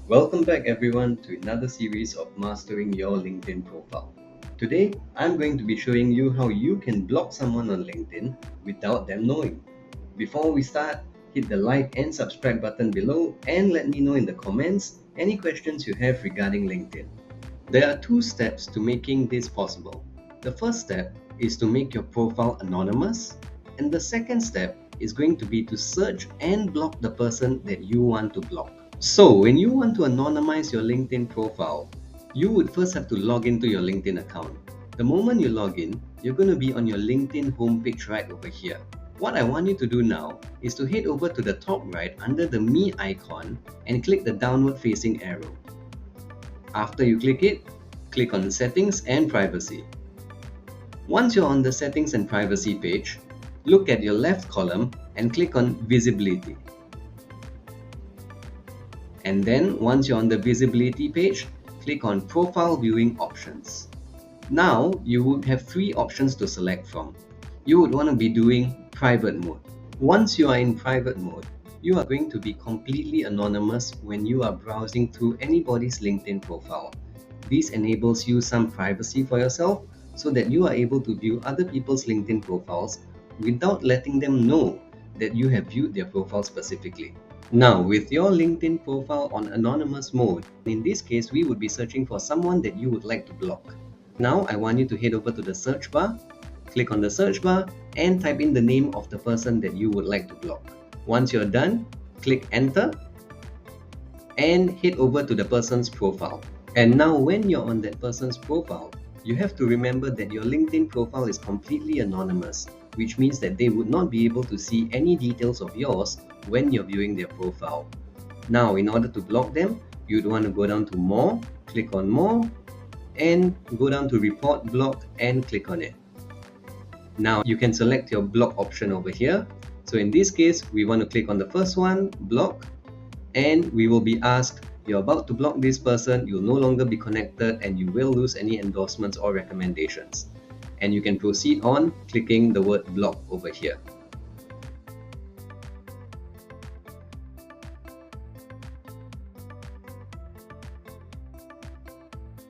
Welcome back everyone to another series of Mastering Your LinkedIn Profile. Today, I'm going to be showing you how you can block someone on LinkedIn without them knowing. Before we start, hit the like and subscribe button below and let me know in the comments any questions you have regarding LinkedIn. There are two steps to making this possible. The first step is to make your profile anonymous, and the second step is going to be to search and block the person that you want to block. So, when you want to anonymize your LinkedIn profile, you would first have to log into your LinkedIn account. The moment you log in, you're going to be on your LinkedIn homepage right over here. What I want you to do now is to head over to the top right under the Me icon and click the downward facing arrow. After you click it, click on Settings and Privacy. Once you're on the Settings and Privacy page, look at your left column and click on Visibility. And then once you're on the visibility page, click on Profile Viewing Options. Now you would have three options to select from. You would want to be doing private mode. Once you are in private mode, you are going to be completely anonymous when you are browsing through anybody's LinkedIn profile. This enables you some privacy for yourself so that you are able to view other people's LinkedIn profiles without letting them know that you have viewed their profile specifically. Now, with your LinkedIn profile on anonymous mode, in this case, we would be searching for someone that you would like to block. Now, I want you to head over to the search bar, click on the search bar, and type in the name of the person that you would like to block. Once you're done, click enter, and head over to the person's profile. And now, when you're on that person's profile, you have to remember that your LinkedIn profile is completely anonymous, which means that they would not be able to see any details of yours when you're viewing their profile. Now, in order to block them, you'd want to go down to More, click on More, and go down to Report Block and click on it. Now, you can select your block option over here. So in this case, we want to click on the first one, Block, and we will be asked, you're about to block this person, you'll no longer be connected, and you will lose any endorsements or recommendations. And you can proceed on clicking the word block over here.